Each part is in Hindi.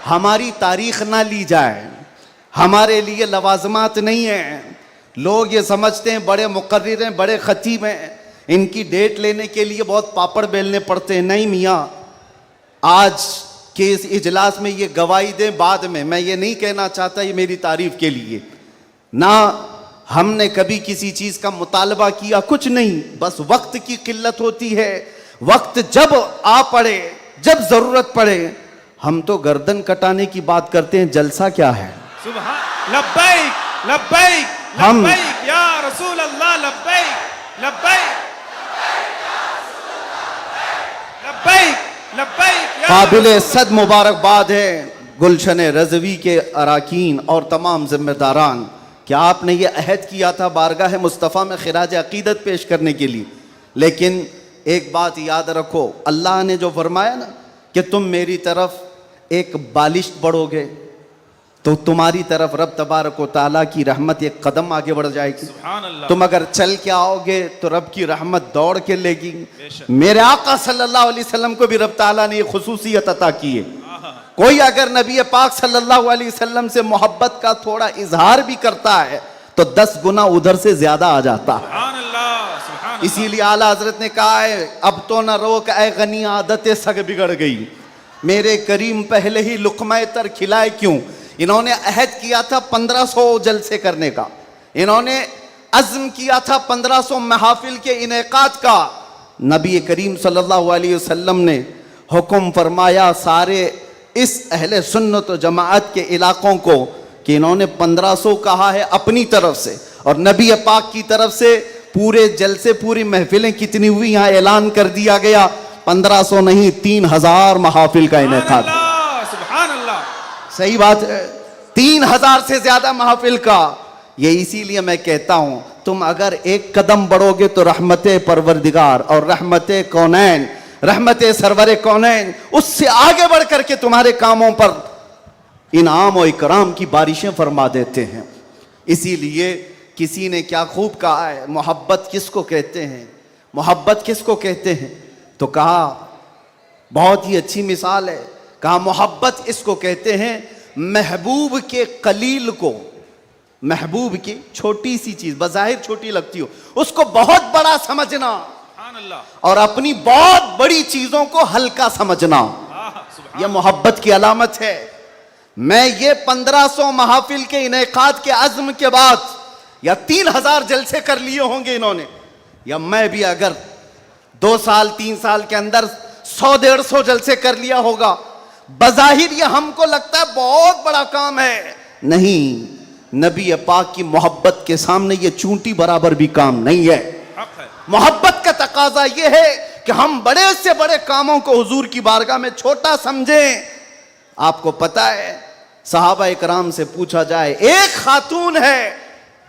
हमारी तारीख ना ली जाए, हमारे लिए लवाजमात नहीं है। लोग ये समझते हैं बड़े मुकर्रिर हैं, बड़े खतीब हैं, इनकी डेट लेने के लिए बहुत पापड़ बेलने पड़ते हैं। नहीं मियाँ, आज के इस इजलास में ये गवाही दें बाद में, मैं ये नहीं कहना चाहता ये मेरी तारीफ के लिए, ना हमने कभी किसी चीज का मुतालबा किया, कुछ नहीं, बस वक्त की किल्लत होती है। वक्त जब आ पड़े, जब जरूरत पड़े, हम तो गर्दन कटाने की बात करते हैं, जलसा क्या है। सुभान लब्बैक लब्बैक हम लब्बैक या रसूल अल्लाह, लब्बैक लब्बैक लब्बैक लब्बैक। काबिल सद मुबारकबाद है गुलशन रज़वी के अराकीन और तमाम जिम्मेदारान कि आपने ये अहद किया था बारगाह मुस्तफ़ा में खिराज अकीदत पेश करने के लिए। लेकिन एक बात याद रखो, अल्लाह ने जो फरमाया ना कि तुम मेरी तरफ एक बालिश बढ़ोगे तो तुम्हारी तरफ रब तबारक व तआला की रहमत एक कदम आगे बढ़ जाएगी। सुभान अल्लाह। तुम अगर चल के आओगे तो रब की रहमत दौड़ के लेगी। मेरे आका सल्लल्लाहु अलैहि वसल्लम को भी रब ताला ने ये खुसूसियत अता की है। कोई अगर नबी पाक सल्लल्लाहु अलैहि वसल्लम से मोहब्बत का थोड़ा इजहार भी करता है तो 10 गुना उधर से ज्यादा आ जाता है। सुभान अल्लाह। इसीलिए आला हजरत ने कहा है, अब तो न रोक ऐ गनी आदतें सग बिगड़ गई, मेरे करीम पहले ही लुक़मा तर खिलाए क्यों। इन्होंने अहद किया था 1500 जलसे करने का, इन्होंने अज़्म किया था 1500 महफिल के इनेकाद का। नबी करीम सल्लल्लाहु अलैहि वसल्लम ने हुक्म फरमाया सारे इस अहले सुन्नत व जमाअत के इलाकों को कि इन्होंने 1500 कहा है अपनी तरफ से, और नबी पाक की तरफ से पूरे जलसे पूरी महफिलें कितनी हुई यहाँ ऐलान कर दिया गया, 1500 नहीं 3000 महफिल का इनेकाद। सुभान अल्लाह। सही बात है, 3000 से ज्यादा महफिल का। ये इसीलिए मैं कहता हूं तुम अगर एक कदम बढ़ोगे तो रहमत परवरदिगार और रहमत कौनैन, रहमत सरवर कौनैन उससे आगे बढ़ करके तुम्हारे कामों पर इनाम और इकराम की बारिशें फरमा देते हैं। इसीलिए किसी ने क्या खूब कहा है, मोहब्बत किसको कहते हैं, मोहब्बत किसको कहते हैं, तो कहा बहुत ही अच्छी मिसाल है, कहा मोहब्बत इसको कहते हैं महबूब के कलील को, महबूब की छोटी सी चीज बज़ाहिर छोटी लगती हो उसको बहुत बड़ा समझना और अपनी बहुत बड़ी चीजों को हल्का समझना, यह मोहब्बत की अलामत है। मैं ये 1500 महफिल के इनेकाद के अज़्म के बाद या 3000 जलसे कर लिए होंगे इन्होंने, या मैं भी अगर 2 साल 3 साल के अंदर 100-150 जलसे कर लिया होगा, बज़ाहिर ये हमको लगता है बहुत बड़ा काम है। नहीं, नबी पाक की मोहब्बत के सामने ये चूंटी बराबर भी काम नहीं है। मोहब्बत का तकाजा ये है कि हम बड़े से बड़े कामों को हुजूर की बारगाह में छोटा समझें। आपको पता है सहाबा इकराम से पूछा जाए, एक खातून है,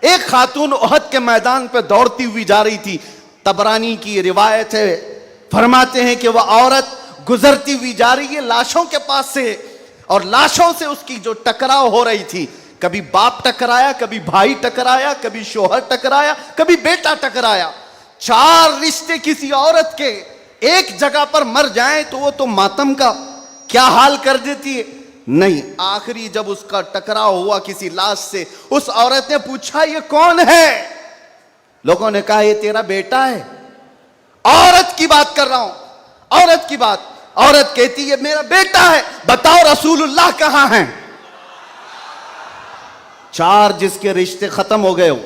एक खातून उहद के मैदान पर दौड़ती हुई जा रही थी, तबरानी की रिवायत है, फरमाते हैं कि वह औरत गुजरती हुई जा रही है लाशों के पास से, और लाशों से उसकी जो टकराव हो रही थी, कभी बाप टकराया, कभी भाई टकराया, कभी शोहर टकराया, कभी बेटा टकराया। 4 रिश्ते किसी औरत के एक जगह पर मर जाएं तो वो तो मातम का क्या हाल कर देती है। नहीं, आखिरी जब उसका टकराव हुआ किसी लाश से, उस औरत ने पूछा ये कौन है, लोगों ने कहा ये तेरा बेटा है। औरत की बात कर रहा हूं, औरत की बात। औरत कहती है मेरा बेटा है, बताओ रसूलुल्लाह कहां हैं। 4 जिसके रिश्ते खत्म हो गए हो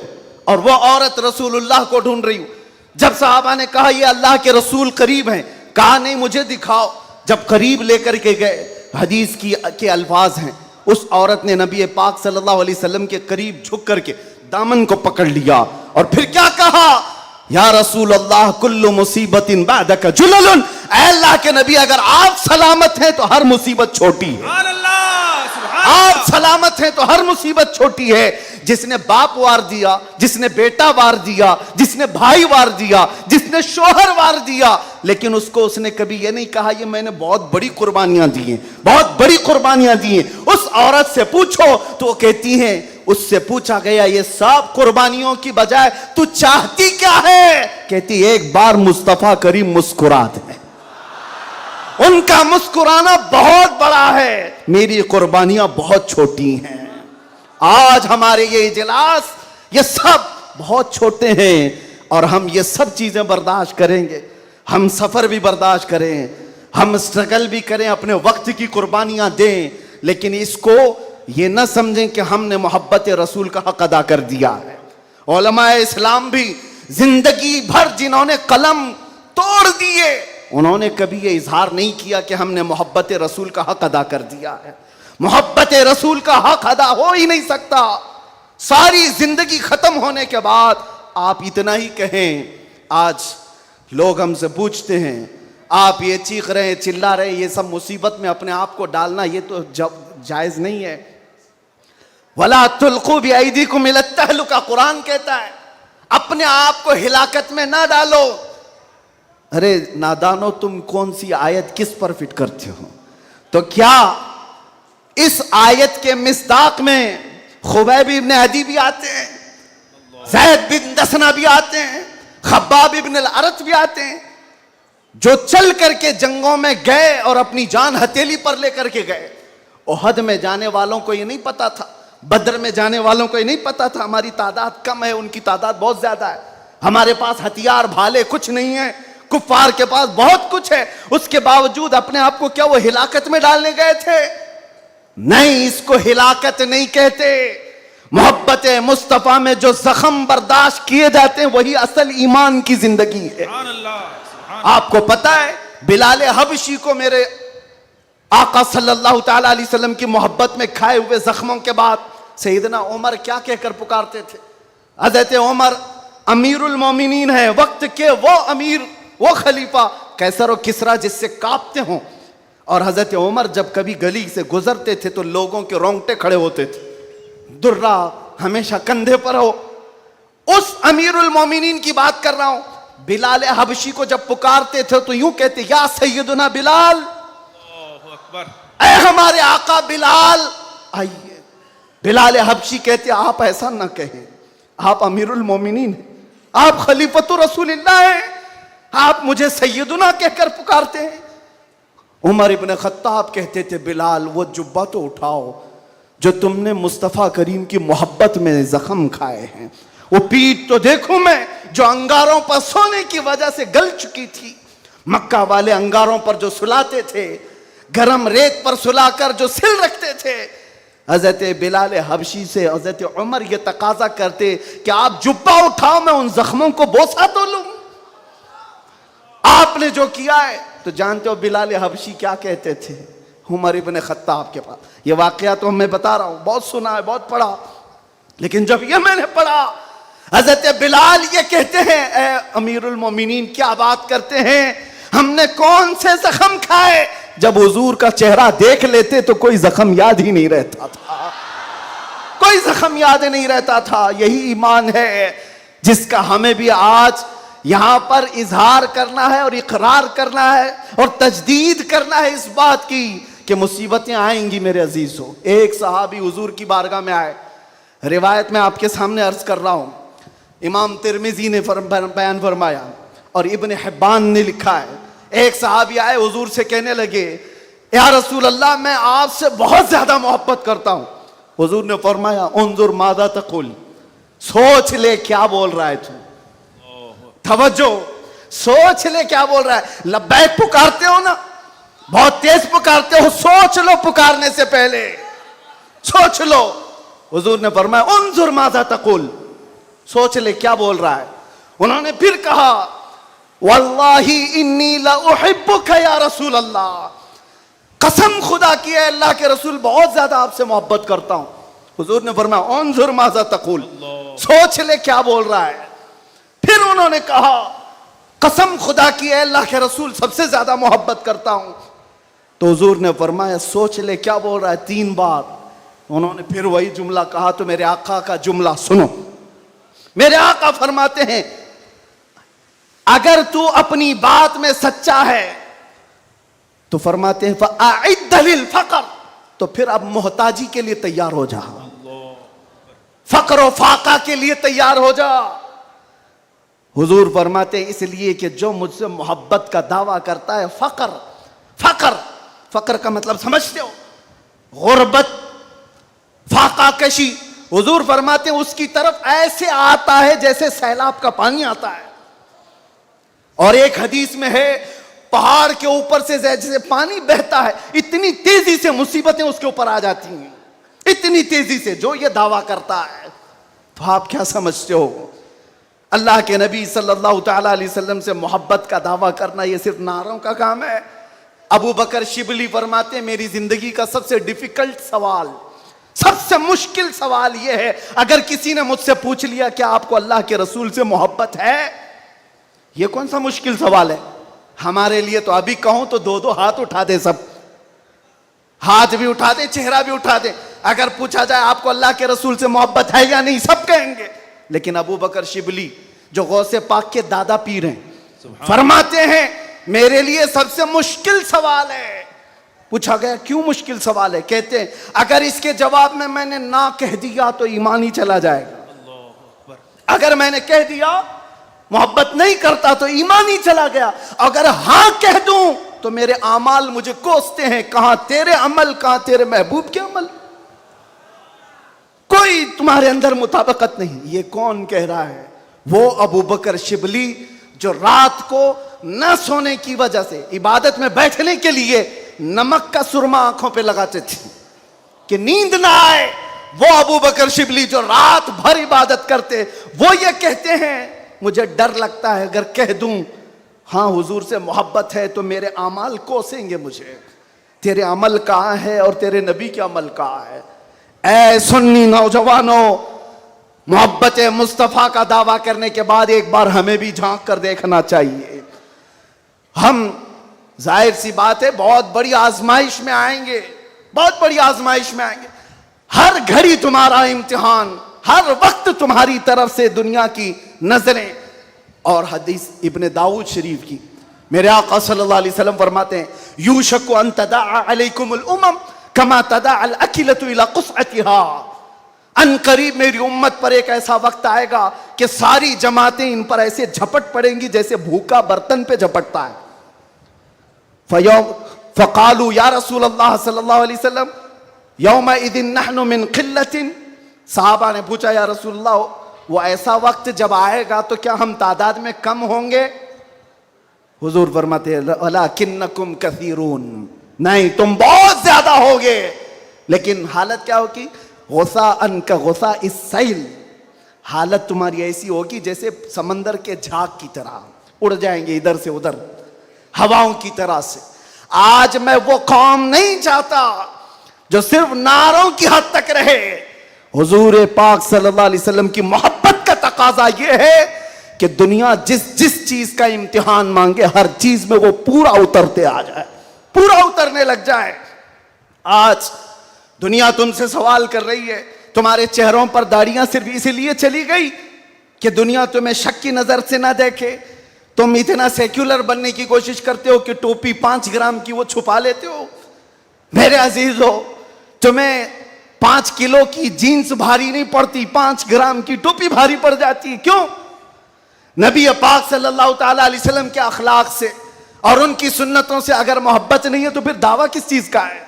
और वो औरत रसूलुल्लाह को ढूंढ रही हो। जब साहबा ने कहा ये अल्लाह के रसूल करीब हैं, कहा नहीं मुझे दिखाओ। जब करीब लेकर के गए, हदीस के अल्फाज हैं, उस औरत ने नबी पाक सल्लल्लाहु अलैहि वसल्लम के करीब झुक करके दामन को पकड़ लिया और फिर क्या कहा, या रसूल अल्लाह कुल्लु मुसीबतिन बादका जुललुन, ऐ अल्लाह के नबी अगर आप सलामत हैं तो हर मुसीबत छोटी है। आप सलामत हैं तो हर मुसीबत छोटी है। जिसने बाप वार दिया, जिसने बेटा वार दिया, जिसने भाई वार दिया, जिसने शोहर वार दिया, लेकिन उसको उसने कभी ये नहीं कहा ये मैंने बहुत बड़ी कुर्बानियां दी हैं, बहुत बड़ी कुर्बानियां दी हैं। उस औरत से पूछो तो वो कहती हैं, उससे पूछा गया ये सब कुर्बानियों की बजाय तू चाहती क्या है, कहती एक बार मुस्तफा करीम मुस्कुरा दे, उनका मुस्कुराना बहुत बड़ा है, मेरी कुर्बानियां बहुत छोटी हैं। आज हमारे ये इजलास, ये सब बहुत छोटे हैं और हम ये सब चीजें बर्दाश्त करेंगे। हम सफर भी बर्दाश्त करें, हम स्ट्रगल भी करें, अपने वक्त की कुर्बानियां दें, लेकिन इसको ये न समझें कि हमने मोहब्बत रसूल का हक अदा कर दिया है। उलमाए इस्लाम भी जिंदगी भर जिन्होंने कलम तोड़ दिए, उन्होंने कभी ये इजहार नहीं किया कि हमने मोहब्बत रसूल का हक अदा कर दिया है। मोहब्बत रसूल का हक अदा हो ही नहीं सकता। सारी जिंदगी खत्म होने के बाद आप इतना ही कहें। आज लोग हमसे पूछते हैं, आप ये चीख रहे हैं, चिल्ला रहे हैं, ये सब मुसीबत में अपने आप को डालना ये तो जायज नहीं है। वला तुल्कू बिअयदीकुम इला तहलुका, कुरान कहता है अपने आप को हिलाकत में ना डालो। अरे नादानो, तुम कौन सी आयत किस पर फिट करते हो? तो क्या इस आयत के मिस्दाक में खुबैब इब्न अदी भी आते हैं, ज़ैद बिन दसना भी आते हैं, खब्बाब इब्न अल-अरत भी आते हैं, जो चल करके जंगों में गए और अपनी जान हथेली पर लेकर के गए। ओहद में जाने वालों को ये नहीं पता था, बद्र में जाने वालों को ये नहीं पता था हमारी तादाद कम है, उनकी तादाद बहुत ज्यादा है। हमारे पास हथियार भाले कुछ नहीं है, कुफ्फार के पास बहुत कुछ है। उसके बावजूद अपने आप को क्या वो हिलाकत में डालने गए थे? नहीं, इसको हिलाकत नहीं कहते। मोहब्बत मुस्तफा में जो जख्म बर्दाश्त किए जाते हैं वही असल ईमान की जिंदगी है। आपको पता है बिलाल हबशी को मेरे आका सल्लल्लाहु ताला अलैहि वसल्लम की मोहब्बत में खाए हुए जख्मों के बाद सैयदना उमर क्या कहकर पुकारते थे? हज़रत उमर अमीरुल मोमिनीन है, वक्त के वो अमीर, वो खलीफा, कैसर और किसरा जिससे कांपते हों। और हज़रत उमर जब कभी गली से गुजरते थे तो लोगों के रोंगटे खड़े होते थे। दुर्रा हमेशा कंधे पर हो। उस अमीरुल मोमिनीन की बात कर रहा हूं। बिलाल हबशी को जब पुकारते थे तो यूं कहते, या सैयदना बिलाल, ऐ हमारे आका बिलाल आइए। बिलाल हबशी कहते, आप ऐसा ना कहें, आप अमीरुल मोमिनीन हैं, आप खलीफतुर रसूलिल्लाह हैं, आप मुझे सैयदना कहकर पुकारते हैं। उमर इब्न खत्ताब कहते थे, बिलाल वो जुब्बा तो उठाओ जो तुमने मुस्तफ़ा करीम की मोहब्बत में जख्म खाए हैं, वो पीठ तो देखूं मैं जो अंगारों पर सोने की वजह से गल चुकी थी। मक्का वाले अंगारों पर जो सुलाते थे, गरम रेत पर सुलाकर जो सिल रखते थे। हजरत बिलाल हबशी से हजरत उमर ये तकाजा करते कि आप जुब्बा उठाओ, मैं उन जख्मों को बोसा तो लूं। आपने जो किया है तो जानते हो बिलाल हबशी क्या कहते थे उमर इब्न खत्ताब के पास? ये वाकया तो मैं बता रहा हूं, बहुत सुना है, बहुत पढ़ा, लेकिन जब ये मैंने पढ़ा, हजरत बिलाल ये कहते हैं, ए अमीरुल मोमिनीन क्या बात करते हैं, हमने कौन से जख्म खाए? जब हुजूर का चेहरा देख लेते तो कोई जख्म याद ही नहीं रहता था, कोई जख्म याद नहीं रहता था। यही ईमान है जिसका हमें भी आज यहां पर इजहार करना है और इकरार करना है और तजदीद करना है इस बात की कि मुसीबतें आएंगी मेरे अजीजों। एक सहाबी हुजूर की बारगाह में आए, रिवायत में आपके सामने अर्ज कर रहा हूं, इमाम तिरमिजी ने बयान फरमाया और इब्न हिब्बान ने लिखा है। एक सहाबी आए, हुजूर से कहने लगे, या रसूल अल्लाह, मैं आपसे बहुत ज्यादा मोहब्बत करता हूं। हुजूर ने फरमाया, उन्जुर मादा तकुल, सोच ले क्या बोल रहा है तू, तवज्जो, सोच ले क्या बोल रहा है। लब्बैक पुकारते हो ना, बहुत तेज पुकारते हो, सोच लो पुकारने से पहले, सोच लो। हुजूर ने फरमाया, उन्जुर मादा तकुल, सोच ले क्या बोल रहा है। उन्होंने फिर कहा, वल्लाही इन्नी ला उहिब्बुका या रसूल अल्लाह, कसम खुदा की है अल्लाह के रसूल, बहुत ज्यादा आपसे मोहब्बत करता हूं। हुजूर ने फरमाया, उन्जुर मादा तकुल, सोच ले क्या बोल रहा है। फिर उन्होंने कहा, कसम खुदा की है अल्लाह के रसूल, सबसे ज्यादा मोहब्बत करता हूं। तो हुजूर ने फरमाया, सोच ले क्या बोल रहा है, 3 बार। उन्होंने फिर वही जुमला कहा। तो मेरे आका का जुमला सुनो। मेरे आका फरमाते हैं, अगर तू अपनी बात में सच्चा है तो फरमाते हैं, फ़अइद्द लिल फ़क़र, तो फिर अब मोहताजी के लिए तैयार हो जा, फक्र और फाका के लिए तैयार हो जा। हुजूर फरमाते हैं, इसलिए कि जो मुझसे मोहब्बत का दावा करता है, फक्र फकर, फकर का मतलब समझते हो? गुर्बत, फाका कशी। हुजूर फरमाते हैं उसकी तरफ ऐसे आता है जैसे सैलाब का पानी आता है। और एक हदीस में है पहाड़ के ऊपर से जैसे पानी बहता है, इतनी तेजी से मुसीबतें उसके ऊपर आ जाती हैं, इतनी तेजी से, जो ये दावा करता है। तो आप क्या समझते हो? अल्लाह के नबी सल्लल्लाहु तआला अलैहि वसल्लम से मोहब्बत का दावा करना ये सिर्फ नारों का काम है? अबू बकर शिबली फरमाते हैं मेरी जिंदगी का सबसे डिफिकल्ट सवाल, सबसे मुश्किल सवाल यह है, अगर किसी ने मुझसे पूछ लिया क्या आपको अल्लाह के रसूल से मोहब्बत है, यह कौन सा मुश्किल सवाल है हमारे लिए? तो अभी कहूं तो दो दो हाथ उठा दे, सब हाथ भी उठा दे, चेहरा भी उठा दे। अगर पूछा जाए आपको अल्लाह के रसूल से मोहब्बत है या नहीं, सब कहेंगे। लेकिन अबू बकर शिबली जो गौसे पाक के दादा पीर हैं, फरमाते हैं मेरे लिए सबसे मुश्किल सवाल है। पूछा गया क्यों मुश्किल सवाल है? कहते हैं अगर इसके जवाब में मैंने ना कह दिया तो ईमान ही चला जाएगा, अगर मैंने कह दिया मोहब्बत नहीं करता तो ईमान ही चला गया, अगर हां कह दूं तो मेरे आमाल मुझे कोसते हैं, कहां तेरे अमल, कहां तेरे महबूब के अमल, कोई तुम्हारे अंदर मुताबिकत नहीं। ये कौन कह रहा है? वो अबू बकर शिबली जो रात को न सोने की वजह से इबादत में बैठने के लिए नमक का सुरमा आंखों पे लगाते थे कि नींद ना आए। वो अबू बकर शिबली जो रात भर इबादत करते, वो ये कहते हैं मुझे डर लगता है अगर कह दूं हां हुजूर से मोहब्बत है तो मेरे अमाल कोसेंगे मुझे, तेरे अमल कहां है और तेरे नबी के अमल कहां है। ऐ सुन्नी नौजवानों, मोहब्बत मुस्तफा का दावा करने के बाद एक बार हमें भी झांक कर देखना चाहिए। हम जाहिर सी बात है बहुत बड़ी आजमाइश में आएंगे, बहुत बड़ी आजमाइश में आएंगे। हर घड़ी तुम्हारा इम्तिहान, हर वक्त तुम्हारी तरफ से दुनिया की नजरें। और हदीस इब्ने दाऊद शरीफ की मेरे आका सल्लल्लाहु अलैहि वसल्लम फरमाते हैं यूशकु अन तदाअ अलैकुमुल उमम कमा तदाअल अकिलतु इला क़ुस्अतिहा। अन करीब मेरी उम्मत पर एक ऐसा वक्त आएगा कि सारी जमातें इन पर ऐसे झपट पड़ेंगी जैसे भूखा बर्तन पे झपटता है। फ़क़ालू या रसूल अल्लाह सल्लल्लाहु अलैहि वसल्लम यौमइज़िन नहनु मिन क़िल्लतिन। साहबा ने पूछा या रसूल अल्लाह वो ऐसा वक्त जब आएगा तो क्या हम तादाद में कम होंगे? हुजूर फरमाते हैं वलाकिन्नकुम कसीरून, नहीं तुम बहुत ज्यादा होगे। लेकिन हालत क्या होगी? गुस्सा अन का गुस्सा इस सैल, हालत तुम्हारी ऐसी होगी जैसे समंदर के झाग की तरह, उड़ जाएंगे इधर से उधर हवाओं की तरह से। आज मैं वो कौम नहीं चाहता जो सिर्फ नारों की हद तक रहे। हुजूर पाक सल्लल्लाहु अलैहि वसल्लम की मोहब्बत का तकाजा यह है कि दुनिया जिस जिस चीज का इम्तिहान मांगे हर चीज में वो पूरा उतरते आ जाए, पूरा उतरने लग जाए। आज दुनिया तुमसे सवाल कर रही है, तुम्हारे चेहरों पर दाढ़ियां सिर्फ इसलिए चली गई कि दुनिया तुम्हें शक की नजर से ना देखे। तुम इतना सेक्युलर बनने की कोशिश करते हो कि टोपी 5 ग्राम की वो छुपा लेते हो। मेरे अजीजों, तुम्हें 5 किलो की जीन्स भारी नहीं पड़ती, 5 ग्राम की टोपी भारी पड़ जाती है। क्यों? नबी पाक सल्लल्लाहु ताला अलैहि वसल्लम के अखलाक से और उनकी सुन्नतों से अगर मोहब्बत नहीं है तो फिर दावा किस चीज का है?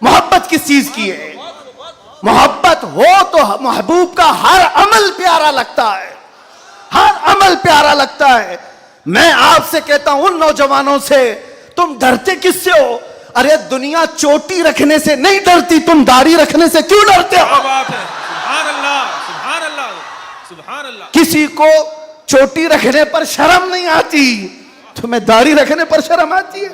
मोहब्बत किस चीज की है? मोहब्बत हो तो महबूब का हर अमल प्यारा लगता है, हर अमल प्यारा लगता है। मैं आपसे कहता हूं उन नौजवानों से, तुम डरते किससे हो? अरे दुनिया चोटी रखने से नहीं डरती, तुम दाढ़ी रखने से क्यों डरते हो? बात है। सुभान अल्लाह, सुभान अल्लाह, सुभान अल्लाह। किसी को चोटी रखने पर शर्म नहीं आती, तुम्हें दाढ़ी रखने पर शर्म आती है।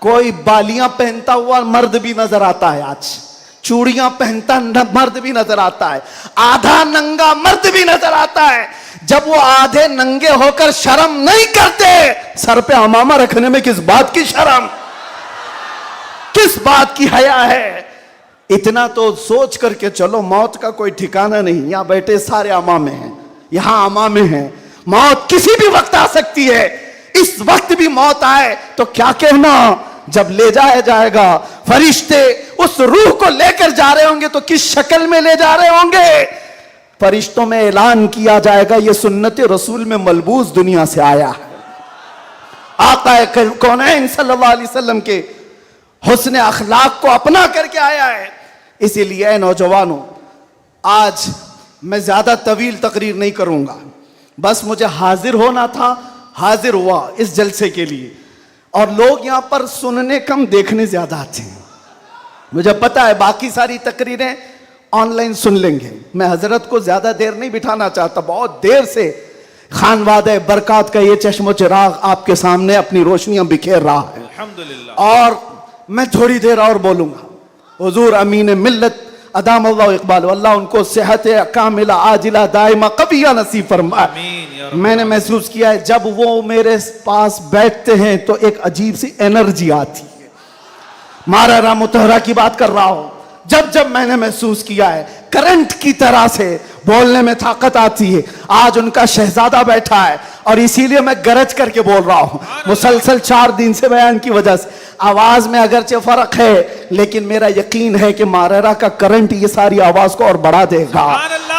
कोई बालियां पहनता हुआ मर्द भी नजर आता है, आज चूड़ियां पहनता मर्द भी नजर आता है, आधा नंगा मर्द भी नजर आता है। जब वो आधे नंगे होकर शर्म नहीं करते, सर पे अमामा रखने में किस बात की शर्म, किस बात की हया है? इतना तो सोच करके चलो, मौत का कोई ठिकाना नहीं। यहां बैठे सारे अमामे हैं, यहां अमामे हैं, मौत किसी भी वक्त आ सकती है। इस वक्त भी मौत आए तो क्या कहना, जब ले जाया जाएगा फरिश्ते उस रूह को लेकर जा रहे होंगे तो किस शक्ल में ले जा रहे होंगे? फरिश्तों में ऐलान किया जाएगा ये सुन्नत रसूल में मलबूस दुनिया से आया है। आका कौनैन सल्लल्लाहु अलैहि वसल्लम के हुस्न अखलाक को अपना करके आया है। इसीलिए नौजवानों, आज मैं ज्यादा तवील तकरीर नहीं करूंगा, बस मुझे हाजिर होना था, हाजिर हुआ इस जलसे के लिए। और लोग यहां पर सुनने कम, देखने ज्यादा आते हैं। मुझे पता है बाकी सारी तकरीरें ऑनलाइन सुन लेंगे। मैं हजरत को ज्यादा देर नहीं बिठाना चाहता, बहुत देर से खानवादे बरकात का ये चश्मो चिराग आपके सामने अपनी रोशनियां बिखेर रहा है। अल्हम्दुलिल्लाह। और मैं थोड़ी देर और बोलूंगा। हुजूर अमीन मिल्लत अदाम अल्लाह इकबाल, अल्लाह उनको सेहत कामिला आजिला दाइमा कबिया नसीब फरमाए। आमीन या रब। मैंने महसूस किया है जब वो मेरे पास बैठते हैं तो एक अजीब सी एनर्जी आती है। मारा मुतहरा की बात कर रहा हूं। जब जब मैंने महसूस किया है करंट की तरह से बोलने में ताकत आती है। आज उनका शहजादा बैठा है और इसीलिए मैं गरज करके बोल रहा हूं। मुसलसल 4 दिन से बयान की वजह से आवाज में अगरचे फर्क है, लेकिन मेरा यकीन है कि मारेरा का करंट ये सारी आवाज को और बढ़ा देगा।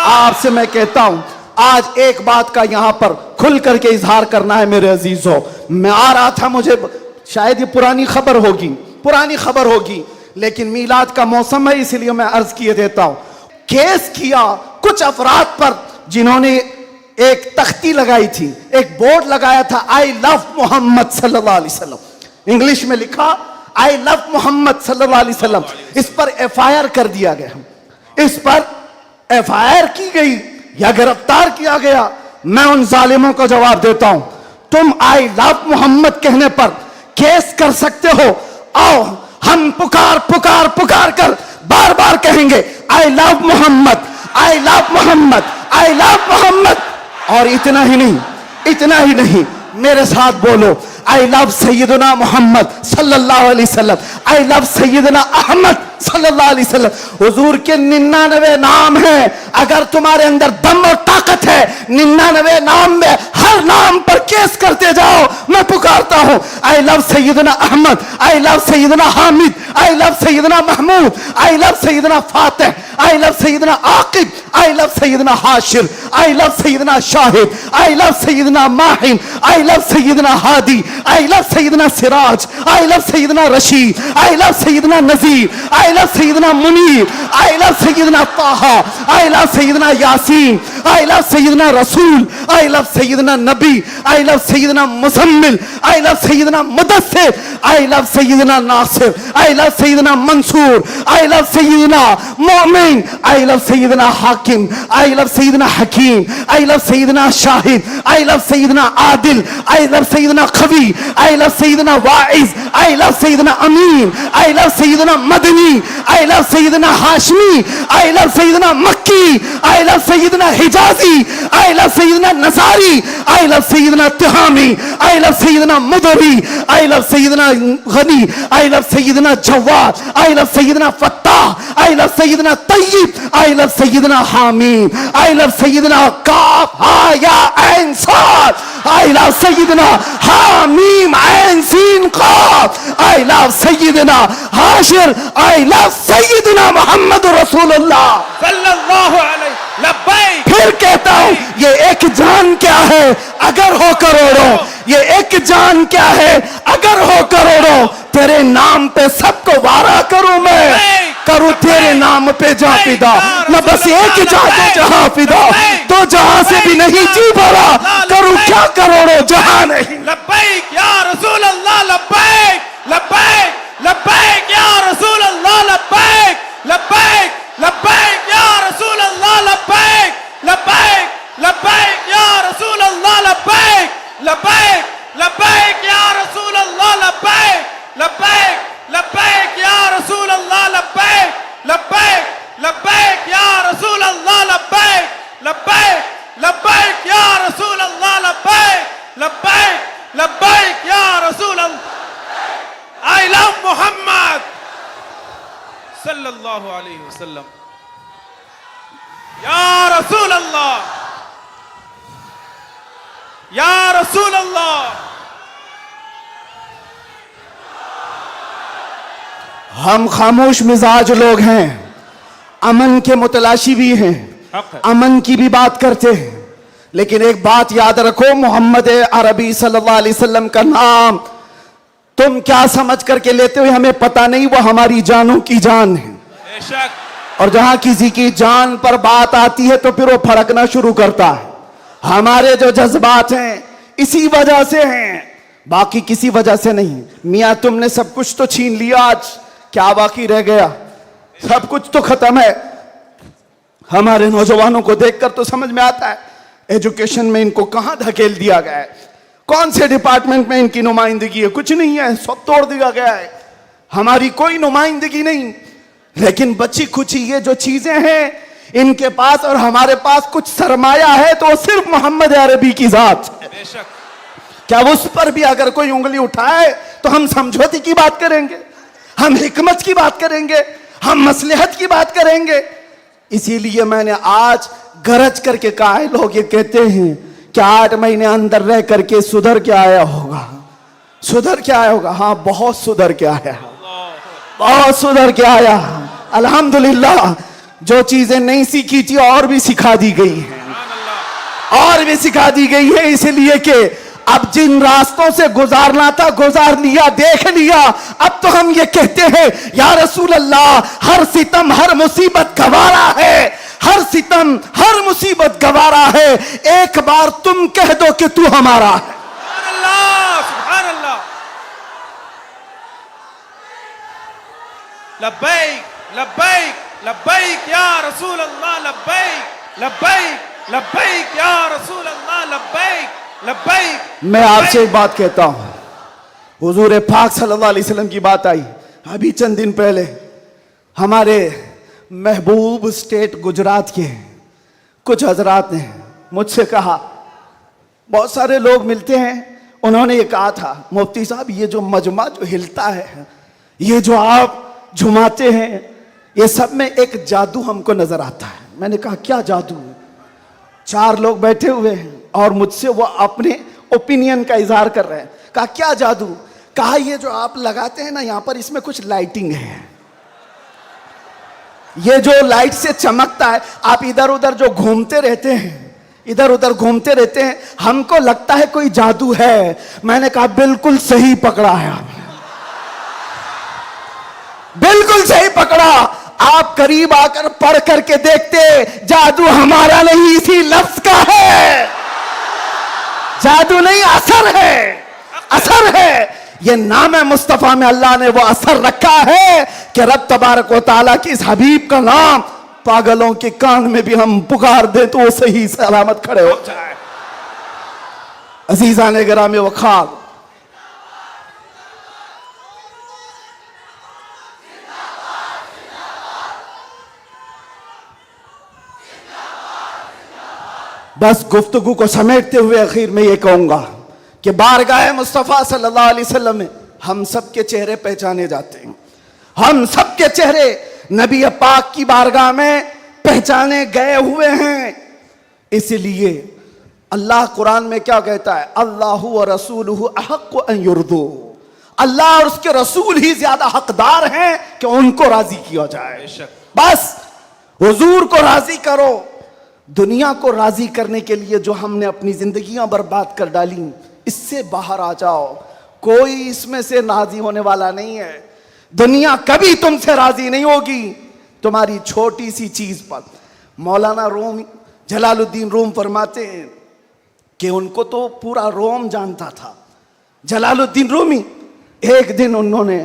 आपसे मैं कहता हूं, आज एक बात का यहां पर खुल करके इजहार करना है मेरे अजीजों। मैं आ रहा था, मुझे शायद ये पुरानी खबर होगी, लेकिन मीलाद का मौसम है इसलिए मैं अर्ज किए देता हूं। केस किया कुछ अफराद पर जिन्होंने एक तख्ती लगाई थी, एक बोर्ड लगाया था, आई लव मोहम्मद सल्लल्लाहु अलैहि वसल्लम, इंग्लिश में लिखा आई लव मोहम्मद सल्लल्लाहु अलैहि वसल्लम। इस पर एफआईआर कर दिया गया, इस पर एफआईआर की गई या गिरफ्तार किया गया। मैं उन जालिमों को जवाब देता हूं, तुम आई लव मोहम्मद कहने पर केस कर सकते हो। आओ हम पुकार पुकार पुकार कर बार बार कहेंगे I love Mohammad, I love Mohammad, I love Mohammad. और इतना ही नहीं, मेरे साथ बोलो आई लव सैयदना मोहम्मद सल्लल्लाहु अलैहि वसल्लम, आई लव सैयदना अहमद सल्लल्लाहु अलैहि वसल्लम। हुजूर के 99 नाम हैं। अगर तुम्हारे अंदर दम और ताकत है, 99 नाम में हर नाम पर केस करते जाओ। मैं पुकारता हूं I love Sayyidina Ahmad, I love Sayyidina Hamid, I love Sayyidina Mahmud, I love Sayyidina Fatih, I love Sayyidina Aqib, I love Sayyidina Hashir, I love Sayyidina Shahid, I love Sayyidina Mahin, I love Sayyidina Hadi, I love Sayyidina Siraj, I love Sayyidina Rashid, I love Sayyidina Nazir, I love Sayyidina Munir, I love Sayyidina Taha, I love Sayyidina Yasin, I love Sayyidina Rasul, I love Syedna Nabi, I love Sayyidina Muzammil, I love Sayyidina Muddassir, I love Sayyidina Nasir, I love Sayyidina Mansur, I love Sayyidina Momin, I love Sayyidina Hakim, I love Sayyidina Hakeem, I love Sayyidina Shahid, I love Sayyidina Adil, I love Sayyidina Qawi, I love Sayyidina Waiz, I love Sayyidina Amin, I love Sayyidina Madani, I love Sayyidina Hashmi, I love Sayyidina Makki, I love Sayyidina Hijazi, I love Sayyidina nursery, I love Sayyidina Tihami, I love Sayyidina Mudri, I love Sayyidina Ghani, I love Sayyidina Jawad, I love Sayyidina Fattah, I love Sayyidina Tayyab, I love Sayyidina Hamid, I love Sayyidina काफ हा या ऐन साद, आई लव सैयदना हामीम ऐन सीन काफ, I love Sayyidina Hashir, I love Sayyidina Muhammad रसूलुल्लाह सल्लल्लाहु अलैहि लब्बैक। फिर कहता हूं ये एक जान क्या है अगर हो करोड़ों, ये एक जान क्या है अगर हो करोड़ों। तेरे नाम पे सबको वारा करूं मैं, करूं तेरे नाम पे जा फिदा। मैं बस एक जा दो जहां फिदा, तो जहां से भी नहीं जी भरा, करूं क्या करोड़ों जहां नहीं। लब्बैक या रसूल अल्लाह, लब्बैक लब्बैक लब्बैक या रसूल अल्लाह, लब्बैक लब्बैक लब्बैक या रसूल अल्लाह, लब्बैक लब्बैक लब्बैक या रसूल अल्लाह, लब्बैक लब्बैक लब्बैक या रसूल अल्लाह, लब्बैक लब्बैक लब्बैक या रसूल अल्लाह, लब्बैक लब्बैक लब्बैक या रसूल अल्लाह, लब्बैक लब्बैक लब्बैक या रसूल अल्लाह, लब्बैक लब्बैक लब्बैक या रसूल अल्लाह। आई लव मोहम्मद सल्लल्लाहु अलैहि वसल्लम या रसूल अल्लाह, या रसूल अल्लाह। हम खामोश मिजाज लोग हैं, अमन के मुतलाशी भी हैं, हक है। अमन की भी बात करते हैं, लेकिन एक बात याद रखो, मोहम्मद अरबी सल्लल्लाहु अलैहि वसल्लम का नाम तुम क्या समझ करके लेते हो हमें पता नहीं, वो हमारी जानों की जान है। बेशक। और जहां किसी की जान पर बात आती है तो फिर वो फड़कना शुरू करता है। हमारे जो जज्बात हैं इसी वजह से हैं, बाकी किसी वजह से नहीं। मियां तुमने सब कुछ तो छीन लिया, आज क्या बाकी रह गया? सब कुछ तो खत्म है। हमारे नौजवानों को देखकर तो समझ में आता है एजुकेशन में इनको कहां धकेल दिया गया है, कौन से डिपार्टमेंट में इनकी नुमाइंदगी है? कुछ नहीं है, सब तोड़ दिया गया है, हमारी कोई नुमाइंदगी नहीं। लेकिन बची खुची ये जो चीजें हैं इनके पास और हमारे पास कुछ सरमाया है तो वो सिर्फ मोहम्मद अरबी की जात है। बेशक। क्या उस पर भी अगर कोई उंगली उठाए तो हम समझौते की बात करेंगे, हम हिकमत की बात करेंगे, हम मसलहत की बात करेंगे। इसीलिए मैंने आज गरज करके कहा है, लोग ये कहते हैं कि 8 महीने अंदर रह करके सुधर के आया होगा, सुधर के आया होगा। हाँ, बहुत सुधर के आया, बहुत सुधर के आया। अल्हम्दुलिल्लाह, जो चीजें नहीं सीखी थी और भी सिखा दी गई हैं, और भी सिखा दी गई है। इसलिए कि अब जिन रास्तों से गुजारना था गुजार लिया, देख लिया। अब तो हम ये कहते हैं या रसूल अल्लाह, हर सितम हर मुसीबत गवारा है, हर सितम हर मुसीबत गवारा है, एक बार तुम कह दो कि तू हमारा है। सुभान अल्लाह, सुभान अल्लाह। लब्बैक लब्बैक लब्बैक या रसूल अल्लाह, लब्बैक लब्बैक लब्बैक या रसूल अल्लाह, लब्बैक लब्बैक। मैं आपसे एक बात कहता हूं, हुजूर पाक सल्लल्लाहु अलैहि वसल्लम की बात आई अभी चंद दिन पहले। हमारे महबूब स्टेट गुजरात के कुछ हजरात ने मुझसे कहा, बहुत सारे लोग मिलते हैं, उन्होंने ये कहा था, मुफ्ती साहब ये जो मजमा जो हिलता है, ये जो आप झुमाते हैं, ये सब में एक जादू हमको नजर आता है। मैंने कहा क्या जादू? 4 लोग बैठे हुए हैं और मुझसे वो अपने ओपिनियन का इजहार कर रहे हैं। कहा क्या जादू? कहा ये जो आप लगाते हैं ना यहाँ पर, इसमें कुछ लाइटिंग है, ये जो लाइट से चमकता है, आप इधर उधर जो घूमते रहते हैं, इधर उधर घूमते रहते हैं, हमको लगता है कोई जादू है। मैंने कहा बिल्कुल सही पकड़ा है आपने, बिल्कुल सही पकड़ा। आप करीब आकर पढ़ करके देखते, जादू हमारा नहीं इसी लफ्ज का है, जादू नहीं असर है, असर है। ये नाम है मुस्तफा में अल्लाह ने वो असर रखा है कि रब तबारक व तआला की इस हबीब का नाम पागलों के कान में भी हम पुकार दे तो वो सही सलामत खड़े हो जाए। अजीजा ने गिरामे वखार, बस गुफ्तगू को समेटते हुए आखिर में ये कहूंगा कि बारगाह मुस्तफ़ा सल्लल्लाहु अलैहि वसल्लम में हम सब के चेहरे पहचाने जाते हैं, हम सब के चेहरे नबी पाक की बारगाह में पहचाने गए हुए हैं। इसलिए अल्लाह कुरान में क्या कहता है, अल्लाहु व रसूलुहु अहक्कु अन युर्दू, अल्लाह और उसके रसूल ही ज्यादा हकदार हैं कि उनको राजी किया जाए। बस हुजूर को राजी करो। दुनिया को राजी करने के लिए जो हमने अपनी जिंदगियां बर्बाद कर डाली, इससे बाहर आ जाओ। कोई इसमें से राजी होने वाला नहीं है। दुनिया कभी तुमसे राजी नहीं होगी तुम्हारी छोटी सी चीज पर। मौलाना रूम जलालुद्दीन रूम फरमाते हैं कि उनको तो पूरा रोम जानता था। जलालुद्दीन रूमी, एक दिन उन्होंने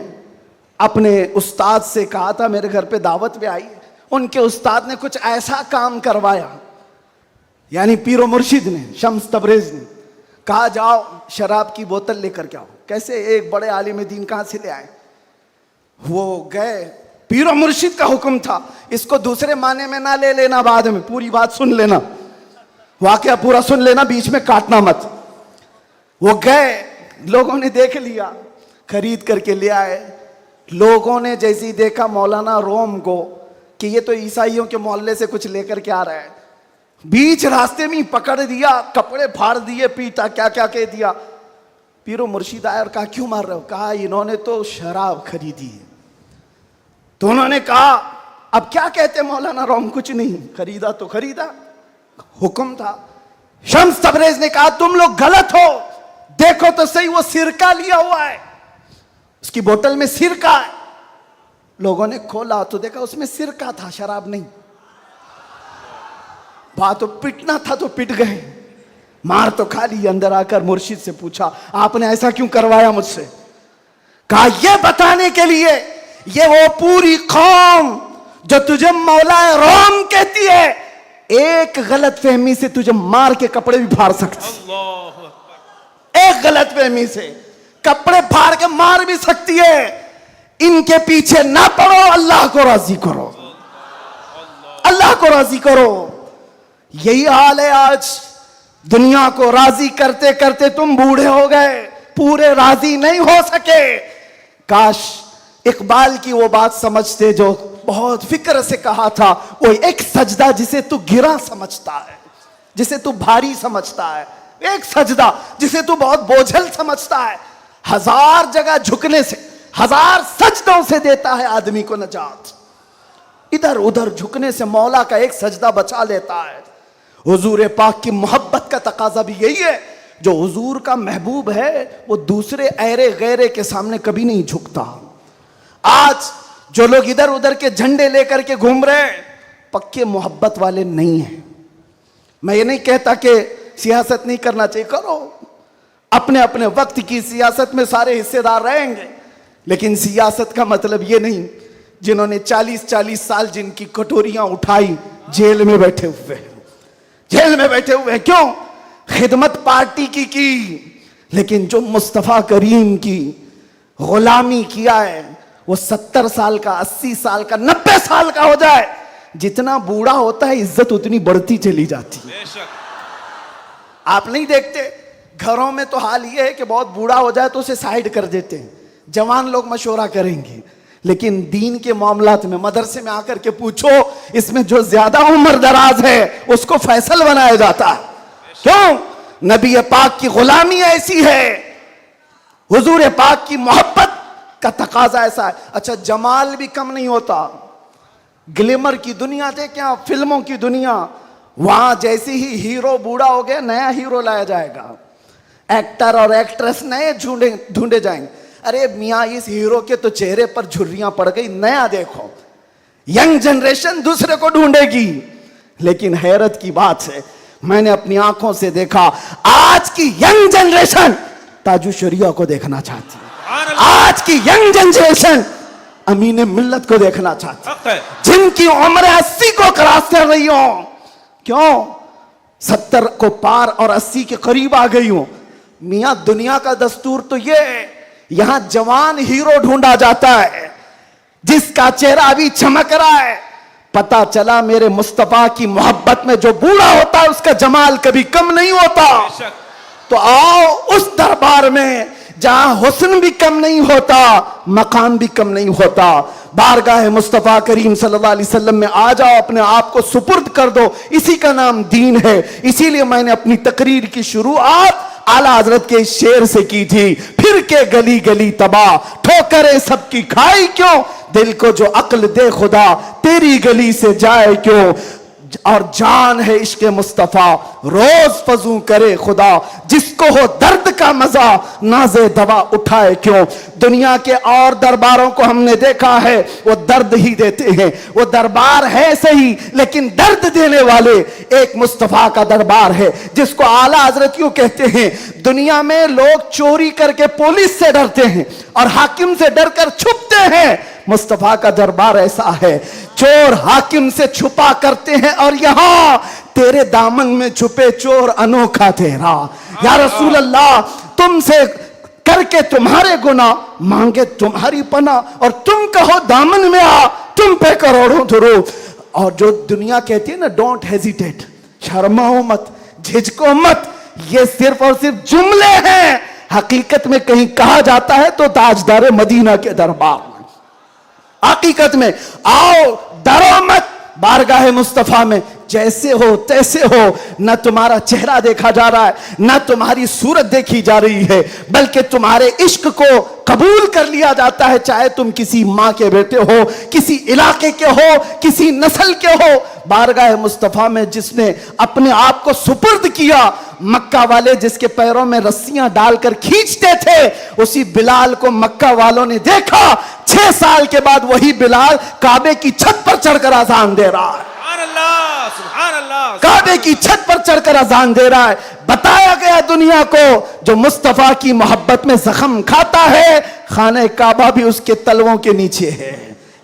अपने उस्ताद से कहा था, मेरे घर पे दावत पे आई, उनके उस्ताद ने कुछ ऐसा काम करवाया, यानी पीरो मुर्शिद ने, शम्स तबरेज ने कहा जाओ शराब की बोतल लेकर के आओ। कैसे? एक बड़े आलिम दीन कहां से ले आए? वो गए, पीरो मुर्शिद का हुक्म था, इसको दूसरे माने में ना ले लेना, बाद में पूरी बात सुन लेना, वाकया पूरा सुन लेना, बीच में काटना मत। वो गए, लोगों ने देख लिया, खरीद करके ले आए। लोगों ने जैसे ही देखा मौलाना रोम को कि ये तो ईसाइयों के मोहल्ले से कुछ लेकर के आ रहा है, बीच रास्ते में पकड़ दिया, कपड़े फाड़ दिए, पीटा, क्या क्या कह दिया। पीरो मुर्शिद आया और कहा क्यों मार रहे हो? कहा इन्होंने तो शराब खरीदी है। तो उन्होंने कहा अब क्या कहते मौलाना रोम? कुछ नहीं, खरीदा तो खरीदा, हुक्म था। शम्स तबरेज ने कहा तुम लोग गलत हो, देखो तो सही वो सिरका लिया हुआ है, उसकी बोतल में सिरका है। लोगों ने खोला तो देखा उसमें सिरका था, शराब नहीं। बात तो पिटना था तो पिट गए, मार तो खा ली। अंदर आकर मुर्शिद से पूछा आपने ऐसा क्यों करवाया मुझसे? कहा यह बताने के लिए ये वो पूरी कौम जो तुझे मौलाए रोम कहती है, एक गलत फहमी से तुझे मार के कपड़े भी फाड़ सकती, एक गलत फहमी से कपड़े फाड़ के मार भी सकती है। इनके पीछे ना पड़ो, अल्लाह को राजी करो, अल्लाह को राजी करो। यही हाल है आज। दुनिया को राजी करते करते तुम बूढ़े हो गए, पूरे राजी नहीं हो सके। काश इकबाल की वो बात समझते जो बहुत फिक्र से कहा था, वो एक सजदा जिसे तू गिरा समझता है, जिसे तू भारी समझता है, एक सजदा जिसे तू बहुत बोझल समझता है, 1000 जगह झुकने से, 1000 सजदों से देता है आदमी को नजात। इधर उधर झुकने से मौला का एक सजदा बचा लेता है। हुजूर पाक की मोहब्बत का तकाजा भी यही है। जो हुजूर का महबूब है वो दूसरे ऐरे गैरे के सामने कभी नहीं झुकता। आज जो लोग इधर उधर के झंडे लेकर के घूम रहे हैं, पक्के मोहब्बत वाले नहीं हैं। मैं ये नहीं कहता कि सियासत नहीं करना चाहिए, करो, अपने अपने वक्त की सियासत में सारे हिस्सेदार रहेंगे, लेकिन सियासत का मतलब ये नहीं जिन्होंने 40-40 साल जिनकी कटोरियां उठाई जेल में बैठे हुए, जेल में बैठे हुए। क्यों? खिदमत पार्टी की, लेकिन जो मुस्तफा करीम की गुलामी किया है वो 70 साल का, 80 साल का, 90 साल का हो जाए, जितना बूढ़ा होता है इज्जत उतनी बढ़ती चली जाती है। आप नहीं देखते घरों में तो हाल ये है कि बहुत बूढ़ा हो जाए तो उसे साइड कर देते हैं, जवान लोग मशवरा करेंगे, लेकिन दीन के मामलात में मदरसे में आकर के पूछो, इसमें जो ज्यादा उम्र दराज है उसको फैसल बनाया जाता है। क्यों? नबी पाक की गुलामी ऐसी है, हुजूर पाक की मोहब्बत का तकाजा ऐसा है। अच्छा, जमाल भी कम नहीं होता। ग्लिमर की दुनिया देखें आप, फिल्मों की दुनिया, वहां जैसे ही हीरो बूढ़ा हो गया नया हीरो लाया जाएगा, एक्टर और एक्ट्रेस नए ढूंढे जाएंगे। अरे मियाँ इस हीरो के तो चेहरे पर झुर्रियां पड़ गई, नया देखो। यंग जनरेशन दूसरे को ढूंढेगी। लेकिन हैरत की बात है, मैंने अपनी आंखों से देखा आज की यंग जनरेशन ताजु शरिया को देखना चाहती है। आज की यंग जनरेशन अमीन मिल्लत को देखना चाहती है, जिनकी उम्र 80 को क्रॉस कर रही हो। क्यों? 70 को पार और 80 के करीब आ गई हो। मियां दुनिया का दस्तूर तो ये है, यहां जवान हीरो ढूंढा जाता है जिसका चेहरा अभी चमक रहा है। पता चला मेरे मुस्तफा की मोहब्बत में जो बूढ़ा होता है उसका जमाल कभी कम नहीं होता। तो आओ उस दरबार में जहां हुस्न भी कम नहीं होता, मकाम भी कम नहीं होता। बारगाह मुस्तफा करीम सल्लल्लाहु अलैहि वसल्लम में आ जाओ, अपने आप को सुपुर्द कर दो, इसी का नाम दीन है। इसीलिए मैंने अपनी तकरीर की शुरुआत आला हजरत के शेर से की थी, फिर के गली गली तबाह ठोकरें सबकी खाई क्यों, दिल को जो अक्ल दे खुदा तेरी गली से जाए क्यों। और जान है इश्क मुस्तफा रोज फजू करे खुदा, जिसको हो दर्द का मजा नाज़े दवा उठाए क्यों। दुनिया के और दरबारों को हमने देखा है, वो दर्द ही देते हैं, वो दरबार है सही लेकिन दर्द देने वाले एक मुस्तफा का दरबार है, जिसको आला हजरत यूं कहते हैं। दुनिया में लोग चोरी करके पुलिस से डरते हैं और हाकिम से डरकर छुपते हैं, मुस्तफा का दरबार ऐसा है, चोर हाकिम से छुपा करते हैं और यहां तेरे दामन में छुपे चोर अनोखा तेरा। या रसूल अल्लाह, तुमसे करके तुम्हारे गुनाह, मांगे तुम्हारी पना, और तुम कहो दामन में आ, तुम पे करोड़ों दुरूद। और जो दुनिया कहती है ना, डोंट हेजिटेट, शर्माओ मत, झिझको मत, ये सिर्फ और सिर्फ जुमले हैं। हकीकत में कहीं कहा जाता है तो ताजदार मदीना के दरबार में, हकीकत में आओ डरो मत, बारगाह मुस्तफा में जैसे हो तैसे हो, न तुम्हारा चेहरा देखा जा रहा है, न तुम्हारी सूरत देखी जा रही है, बल्कि तुम्हारे इश्क को कबूल कर लिया जाता है, चाहे तुम किसी माँ के बेटे हो, किसी इलाके के हो, किसी नस्ल के हो। बारगाह मुस्तफ़ा में जिसने अपने आप को सुपुर्द किया, मक्का वाले जिसके पैरों में रस्सियां डालकर खींचते थे, उसी बिलाल को मक्का वालों ने देखा। 6 साल के बाद वही बिलाल काबे की छत पर चढ़कर अजान दे रहा है। सुभान अल्लाह। काबे की छत पर चढ़कर अजान दे रहा है। बताया गया दुनिया को, जो मुस्तफा की मोहब्बत में जख्म खाता है, खाने काबा भी उसके तलवों के नीचे है,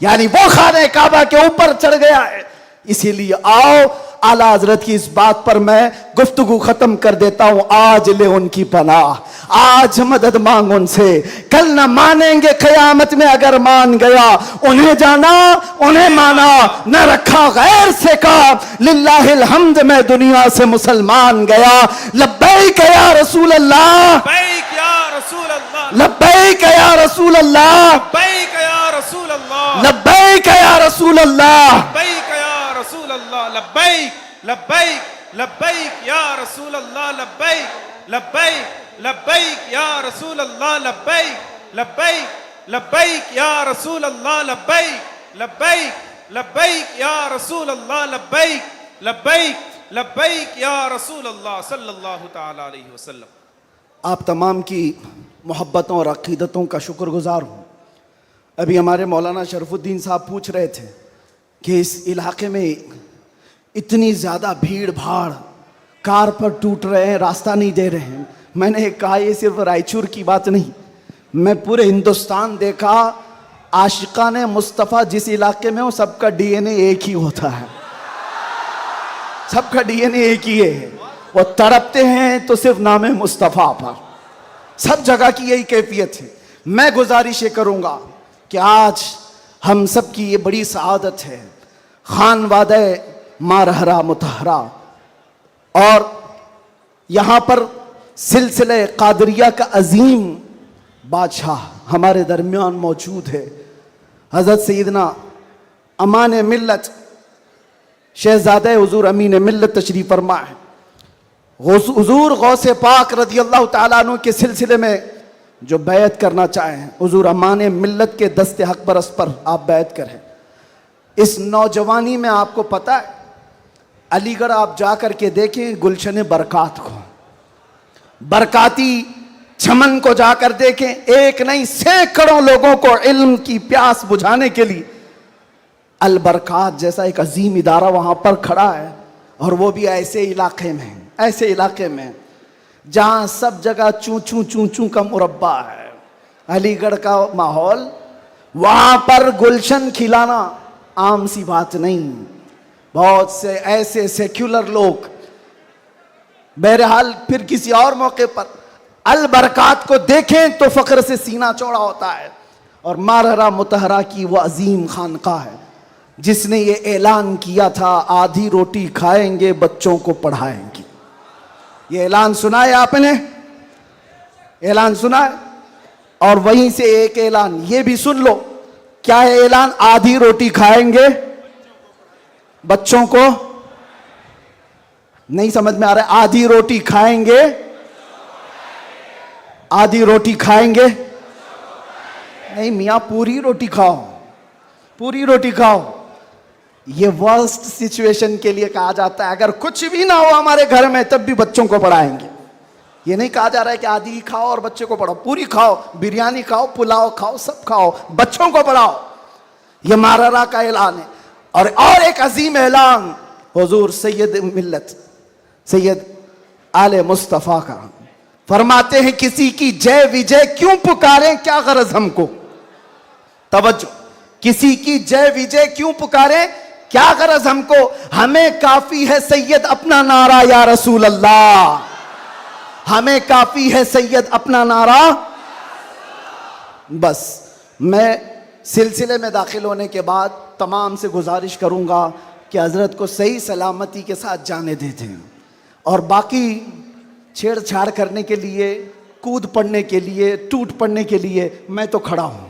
यानी वो खाने काबा के ऊपर चढ़ गया है। इसीलिए आओ, आला हजरत की इस बात पर मैं गुफ्तगू खत्म कर देता हूं। आज ले उनकी पनाह, आज मदद मांग उनसे, कल न मानेंगे कयामत में अगर मान गया। उन्हें जाना, उन्हें माना, न रखा गैर से काम, लिल्लाहिल हम्द में दुनिया से मुसलमान गया। लब्बैक या रसूल अल्लाह, लब्बैक या रसूल अल्लाह, लब्बैक या रसूल अल्लाह, लब्बैक या रसूल अल्लाह, लब्बैक या रसूल अल्लाह, लब्बैक या रसूल अल्लाह, लब्बैक लब्बैक लब्बैक या रसूल अल्लाह, लब्बैक लब्बैक लब्बैक या रसूल अल्लाह, लब्बैक लब्बैक लब्बैक या रसूल अल्लाह, लब्बैक लब्बैक लब्बैक या रसूल अल्लाह, लब्बैक लब्बैक लब्बैक या रसूल अल्लाह सल्लल्लाहु तआला अलैहि वसल्लम। आप तमाम की मोहब्बतों और अक़ीदतों का शुक्रगुजार हूँ। अभी हमारे मौलाना शरफुद्दीन साहब पूछ रहे थे कि इस इलाके में इतनी ज़्यादा भीड़ भाड़, कार पर टूट रहे हैं, रास्ता नहीं दे रहे हैं। मैंने कहा ये सिर्फ रायचूर की बात नहीं, मैं पूरे हिंदुस्तान देखा। आशिकाने मुस्तफ़ा जिस इलाके में हो, सबका डीएनए एक ही होता है, सबका डीएनए एक ही है। वो तड़पते हैं तो सिर्फ नाम मुस्तफ़ा पर, सब जगह की यही कैफियत है। मैं गुजारिश ये करूँगा कि आज हम सब की ये बड़ी सआदत है, खान वादे मारहरा मुतहरा, और यहाँ पर सिलसिले कादरिया का अजीम बादशाह हमारे दरमियान मौजूद है। हज़रत सैयदना अमान मिल्लत शहज़ादे हुज़ूर अमीन मिल्लत तशरीफ़ फरमा है। हुज़ूर गौसे पाक रज़ी अल्लाह तआला अन्हु के सिलसिले में जो बैत करना चाहें, हुज़ूर अमान मिल्लत के दस्ते हक बरस पर आप बैत करें। इस नौजवानी में आपको पता है, अलीगढ़ आप जा कर के देखें गुलशन बरकात को, बरकाती चमन को जाकर देखें, एक नहीं सैकड़ों लोगों को इल्म की प्यास बुझाने के लिए अल बरकात जैसा एक अजीम इदारा वहाँ पर खड़ा है। और वो भी ऐसे इलाके में, ऐसे इलाके में जहाँ सब जगह चूं चूं चूं चूं का मुरब्बा है। अलीगढ़ का माहौल, वहाँ पर गुलशन खिलाना आम सी बात नहीं। बहुत से ऐसे सेक्युलर लोग, बहरहाल फिर किसी और मौके पर अल बरकात को देखें तो फ़ख्र से सीना चौड़ा होता है। और मारहरा मुतहरा की वो अजीम खानका है जिसने ये ऐलान किया था, आधी रोटी खाएंगे बच्चों को पढ़ाएंगे। ये ऐलान सुना है आपने, ऐलान सुना है। और वहीं से एक ऐलान ये भी सुन लो, क्या है ऐलान? आधी रोटी खाएंगे बच्चों को, नहीं समझ में आ रहा है? आधी रोटी खाएंगे, आधी रोटी खाएंगे नहीं मियाँ, पूरी रोटी खाओ, पूरी रोटी खाओ। ये वर्स्ट सिचुएशन के लिए कहा जाता है। अगर कुछ भी ना हो हमारे घर में तब भी बच्चों को पढ़ाएंगे। ये नहीं कहा जा रहा है कि आधी खाओ और बच्चे को पढ़ाओ, पूरी खाओ, बिरयानी खाओ, पुलाव खाओ, सब खाओ, बच्चों को पढ़ाओ। ये मारहरा का ऐलान है। और एक अजीम ऐलान हुजूर सैयद मिल्लत सैयद आले मुस्तफ़ा का, फरमाते हैं किसी की जय विजय क्यों पुकारें, क्या गरज हमको। तवज्जो, किसी की जय विजय क्यों पुकारें, क्या गरज हमको, हमें काफी है सैयद अपना नारा या रसूल अल्लाह, हमें काफी है सैयद अपना नारा। बस मैं सिलसिले में दाखिल होने के बाद तमाम से गुजारिश करूंगा कि हजरत को सही सलामती के साथ जाने देते हैं, और बाकी छेड़छाड़ करने के लिए, कूद पड़ने के लिए, टूट पड़ने के लिए मैं तो खड़ा हूं।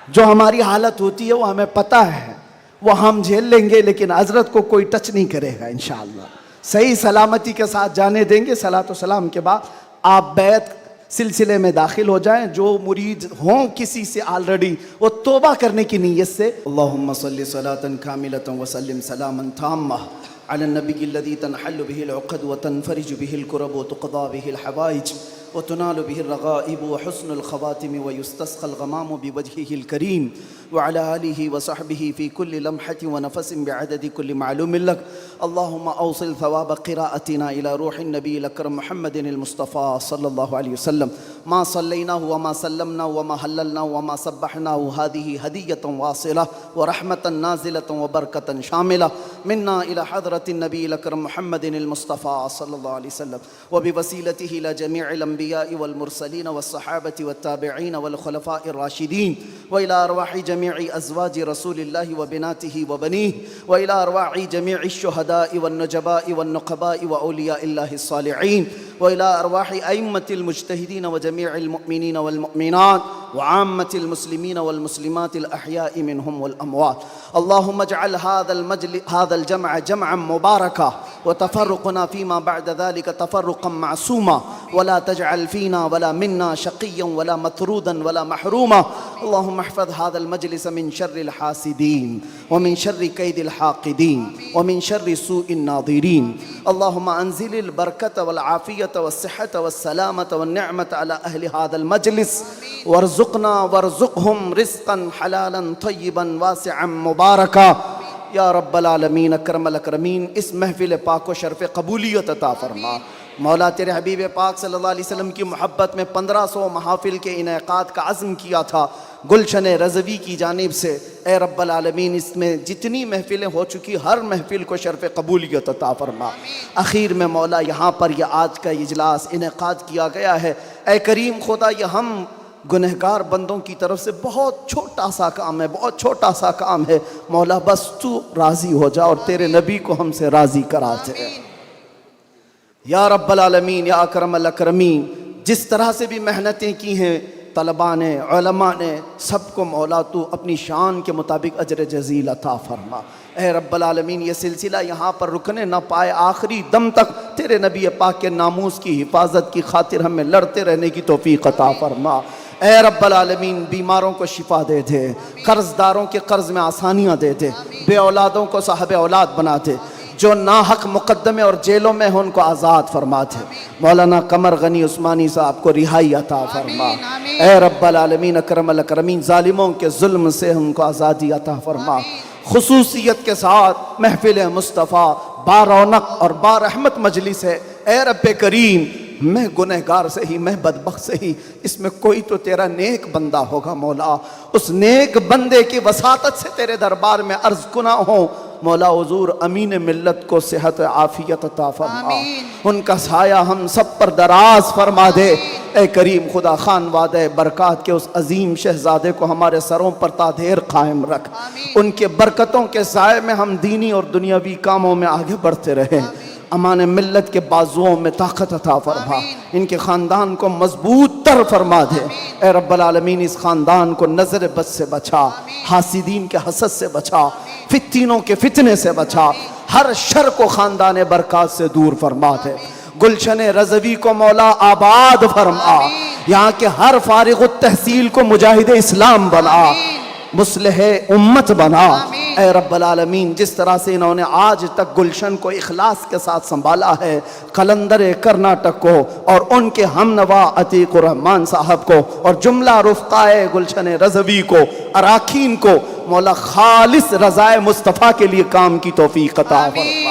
जो हमारी हालत होती है वो हमें पता है, वो हम झेल लेंगे, लेकिन हजरत को कोई टच नहीं करेगा इंशाअल्लाह। सही सलामती के साथ जाने देंगे। सलात व सलाम के बाद आप बैत सिलसिले में दाखिल हो जाएं। जो मुरीद हों किसी से ऑलरेडी, वो तौबा करने की नीयत से अल्लाहुम्मा सल्ली सलातन कामिलतन व सल्लिम सलामन ताम्मा अला नबिय्यिल्लज़ी तनहल्लु बिहिल उक़द व तनफ़रिजु बिहिल कुरब व तुक़दा बिहिल हवाइज व तुनालु बिहिर रग़ाइब व हुस्नुल ख़वातिम व युस्तस्क़ल ग़मामु बिवजहिहिल करीम व अला आलिहि व सहबिहि फ़ी कुल्लि लम्हतिन व नफ़सिन बिअददि कुल्लि मालूमिन लक। अल्लाहुम्मा औसिल थवाब क़िराअतिना इला रूहिन नबिय्यिल अकरम मुहम्मदिनिल मुस्तफ़ा सल्लल्लाहु अलैहि वसल्लम मा सल्लैनाहु व मा सल्लमनाहु व मा हल्ललनाहु व मा सब्बहनाहु हादिही हदियतुन वासिला व रहमतन नाज़िलतुन व बरकतन शामिला मिन्ना इला हज़रतिन नबिय्यिल अकरम मुहम्मदिनिल मुस्तफ़ा सल्लल्लाहु अलैहि वसल्लम व बिवसीलतिही इला जमीइल अंबिया'i वल मुरसलीन व सहाबति व ताबिईन वल खुलफ़ाइर राशिदीन व इला अरवाहि जमीइ अज़वाजि रसूलिल्लाहि व बिनातिही व बनीहि व इला अरवाहि जमीइ शुहदा'i वन नुजबा'i वन नुक़बा'i व औलिया'iल्लाहि सालिहीन व इला अरवाहि अइम्मतिल मुज्तहिदीन व जमीइल मुअमिनीन वल मुअमिनात व आम्मतिल मुस्लिमीन वल मुस्लिमातिल अहया'i मिनहुम वल अमवात। अल्लाहुम्मा इजअल हाज़ल जमअ जमअन मुबारका व तफ़र्रुक़ना फ़ीमा बअद ज़ालिका तफ़र्रुक़न मासूमा वला तजअल फ़ीना वला मिन्ना शक़िय्यन वला मतरूदन वला महरूमा। अल्लाहुम्मा अहफ़ज़ हाज़ल मजलिस मिन शर्रिल हासिदीन व मिन शर्रि कैदिल हाक़िदीन व मिन शर्रि सूइन नाज़िरीन। अल्लाहुम्मा अंज़िलिल बरकत वल आफ़ियत वस्सिहत वस्सलामत वन्निअमत अला अहलि हाज़ल मजलिस वर्ज़ुक़ना वर्ज़ुक़हुम रिज़्क़न हलालन तय्यिबन वासिअन मुबारका या रब्बल आलमीन अकरमल अकरमीन। इस महफ़िल पाक को शर्फ़ कबूलियत अता फ़रमा। मौला तेरे हबीब पाक सल्लल्लाहु अलैहि वसल्लम की मोहब्बत में 1500 महाफ़िल के इनेक़ाद का अज़्म किया था गुलशन रज़वी की जानिब से। ए रब्बल आलमीन, इसमें जितनी महफ़िलें हो चुकी हर महफ़िल को शर्फ़ कबूलियत अता फ़रमा। आखिर में मौला यहाँ पर यह आज का इजलास इनेक़ाद किया गया है। ए करीम खुदा, यह हम गुनहगार बंदों की तरफ से बहुत छोटा सा काम है, बहुत छोटा सा काम है। मौला बस तू राज़ी हो जा और तेरे नबी को हमसे राज़ी करा दे या रब्बल आलमीन या अकरमल अकरमीन। जिस तरह से भी मेहनतें की हैं तलबा ने, उलमा ने, सबको मौला तू अपनी शान के मुताबिक अजर जज़ील अता फ़रमा। ए रब्बल आलमीन, ये सिलसिला यहाँ पर रुकने ना पाए, आखिरी दम तक तेरे नबी पाक के नामूस की हिफाजत की खातिर हमें लड़ते रहने की तौफ़ीक़ अता फ़रमा। ए रब्बल आलमीन, बीमारों को शिफा दे दे, कर्ज़दारों के कर्ज़ में आसानियाँ दे दे, बे औलादों को साहब औलाद बना दे, जो नाहक मुकद्दमे और जेलों में हो उनको आज़ाद फरमा दे। मौलाना कमर गनी उस्मानी साहब को रिहाई अता फरमा। ए रब्बल आलमीन अकरमल अकरमीन, ज़ालिमों के जुल्म से उनको आज़ादी अता फरमा। खुसूसियत के साथ महफिल मुस्तफ़ा बारौनक और बारहमत मजलिस है। ए रब्बे करीम, मैं गुनहगार से ही, मैं बदबख्त से ही, इसमें कोई तो तेरा नेक बंदा होगा मौला। उस नेक बंदे की वसातत से तेरे दरबार में अर्ज़ कुना हो मौला। हुज़ूर अमीन मिल्लत को सेहत आफ़ियत अता फरमा, उनका साया हम सब पर दराज फरमा दे। ए करीम खुदा, खान वादे बरक़ात के उस अजीम शहज़ादे को हमारे सरों पर तादेर कायम रख। उनके बरकतों के साए में हम दीनी और दुनियावी कामों में आगे बढ़ते रहें। अमान मिल्लत के बाजुओं में ताकत अता फरमा, इनके ख़ानदान को मजबूत तर फरमा दे। ए रब्बल आलमीन, इस ख़ानदान को नज़र बद से बचा, हासिदीन के हसद से बचा, फित्तीनों के फितने से बचा, हर शर को ख़ानदान बरक़ात से दूर फरमा दे। गुलशन रज़वी को मौला आबाद फरमा, यहाँ के हर फारिग़ तहसील को मुजाहिद इस्लाम बना, मुस्लिह उम्मत बना। ए रब्बल आलमीन, जिस तरह से इन्होंने आज तक गुलशन को इखलास के साथ संभाला है, कलंदर कर्नाटक को और उनके हमनवा अतीक रहमान साहब को और जुमला रुफ़क़ाए गुलशन रज़वी को, अराकीन को मौला खालिस रज़ाए मुस्तफ़ा के लिए काम की तौफ़ीक़ अता फरमा।